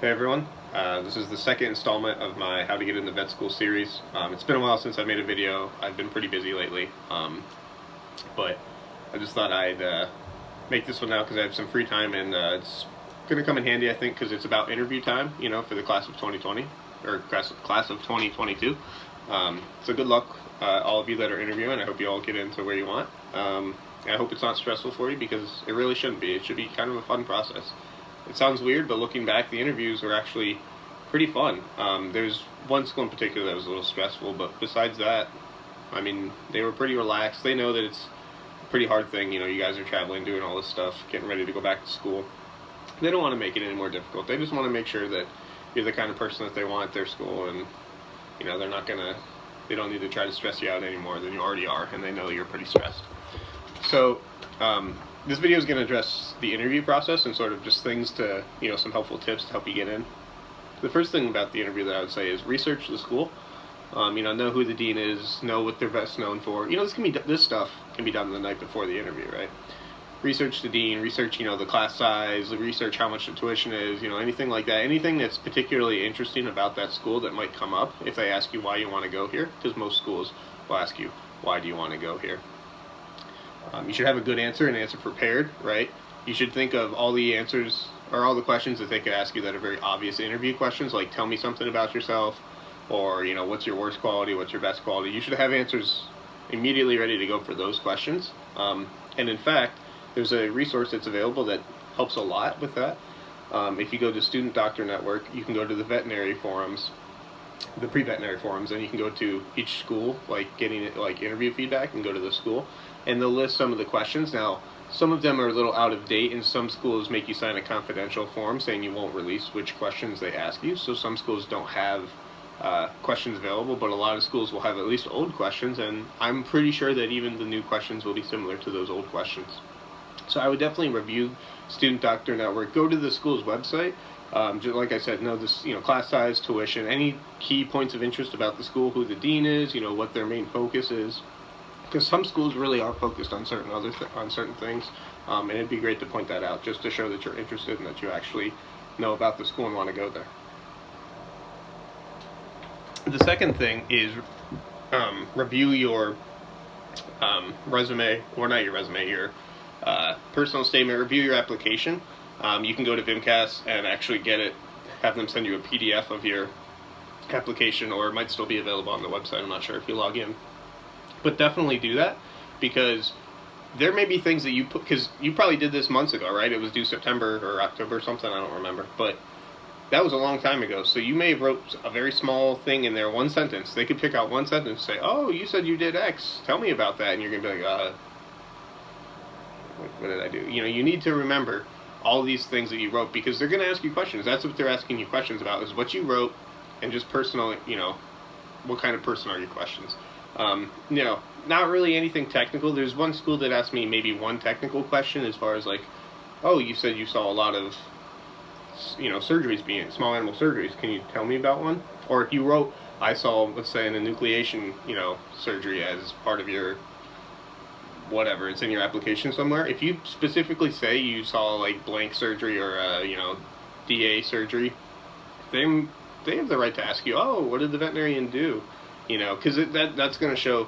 Hey everyone, this is the second installment of my How to Get into Vet School series. It's been a while since I made a video. I've been pretty busy lately, but I just thought I'd make this one now because I have some free time, and it's going to come in handy, I think, because it's about interview time, for the class of 2020, or class of 2022. So good luck, all of you that are interviewing. I hope you all get into where you want. I hope it's not stressful for you, because it really shouldn't be. It should be kind of a fun process. It sounds weird, but looking back, the interviews were actually pretty fun. There's one school in particular that was a little stressful, but besides that, I mean, they were pretty relaxed. They know that it's a pretty hard thing. You guys are traveling, doing all this stuff, getting ready to go back to school. They don't want to make it any more difficult. They just want to make sure that you're the kind of person that they want at their school, and they don't need to try to stress you out any more than you already are, and they know you're pretty stressed. So, this video is going to address the interview process and sort of just things to, some helpful tips to help you get in. The first thing about the interview that I would say is research the school. Know who the dean is, know what they're best known for. This stuff can be done the night before the interview, right? Research the dean, research, the class size, research how much the tuition is, anything like that. Anything that's particularly interesting about that school that might come up if they ask you why you want to go here, because most schools will ask you, why do you want to go here? You should have a good answer, an answer prepared, right? You should think of all the answers or all the questions that they could ask you that are very obvious interview questions, like tell me something about yourself, or what's your worst quality, what's your best quality. You should have answers immediately ready to go for those questions. And in fact, there's a resource that's available that helps a lot with that. If you go to Student Doctor Network, you can go to the veterinary forums, the pre-veterinary forums, and you can go to each school, getting interview feedback, and go to the school, and they'll list some of the questions. Now, some of them are a little out of date, and some schools make you sign a confidential form saying you won't release which questions they ask you. So some schools don't have questions available, but a lot of schools will have at least old questions, and I'm pretty sure that even the new questions will be similar to those old questions. So I would definitely review Student Doctor Network. Go to the school's website. Just like I said, know this, class size, tuition, any key points of interest about the school, who the dean is, what their main focus is. Because some schools really are focused on certain things, and it'd be great to point that out just to show that you're interested and that you actually know about the school and want to go there. The second thing is review your resume, or not your resume, your personal statement. Review your application. You can go to Vimcast and actually have them send you a PDF of your application, or it might still be available on the website. I'm not sure if you log in. But definitely do that, because there may be things that you put, because you probably did this months ago, right? It was due September or October or something, I don't remember. But that was a long time ago. So you may have wrote a very small thing in there, one sentence. They could pick out one sentence and say, oh, you said you did X. Tell me about that. And you're going to be like, what did I do? You need to remember all these things that you wrote, because they're going to ask you questions. That's what they're asking you questions about, is what you wrote, and just personal, what kind of person are your questions. Not really anything technical. There's one school that asked me maybe one technical question, as far as oh, you said you saw a lot of, surgeries, small animal surgeries. Can you tell me about one? Or if you wrote, I saw, let's say, an enucleation, surgery as part of your whatever, it's in your application somewhere. If you specifically say you saw blank surgery or DA surgery, they have the right to ask you, oh, what did the veterinarian do? Because that's going to show,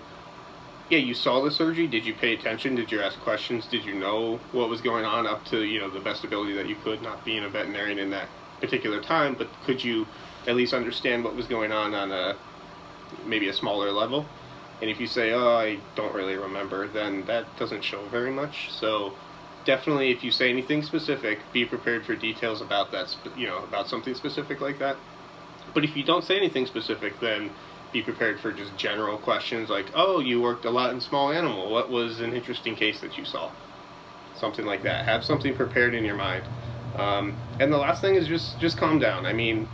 yeah, you saw the surgery. Did you pay attention? Did you ask questions? Did you know what was going on up to, the best ability that you could, not being a veterinarian in that particular time, but could you at least understand what was going on maybe a smaller level? And if you say, oh, I don't really remember, then that doesn't show very much. So definitely, if you say anything specific, be prepared for details about that, about something specific like that. But if you don't say anything specific, then be prepared for just general questions like, oh, you worked a lot in small animal. What was an interesting case that you saw? Something like that. Have something prepared in your mind. And the last thing is just calm down. I mean,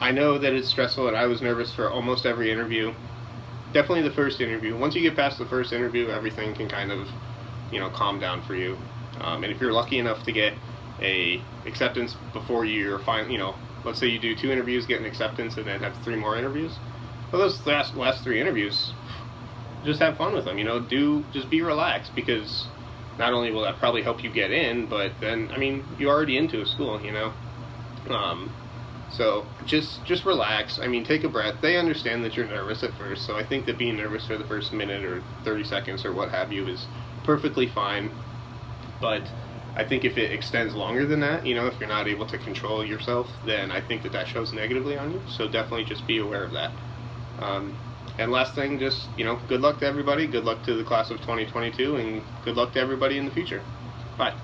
I know that it's stressful, and I was nervous for almost every interview. Definitely the first interview. Once you get past the first interview, everything can kind of, calm down for you. And if you're lucky enough to get a acceptance before you're let's say you do 2 interviews, get an acceptance, and then have 3 more interviews. Well, those last 3 interviews, just have fun with them. Just be relaxed, because not only will that probably help you get in, but then, you're already into a school, So just relax. I mean, take a breath. They understand that you're nervous at first, so I think that being nervous for the first minute or 30 seconds or what have you is perfectly fine. But I think if it extends longer than that, if you're not able to control yourself, then I think that shows negatively on you. So definitely just be aware of that. And last thing, just, good luck to everybody. Good luck to the class of 2022, and good luck to everybody in the future. Bye.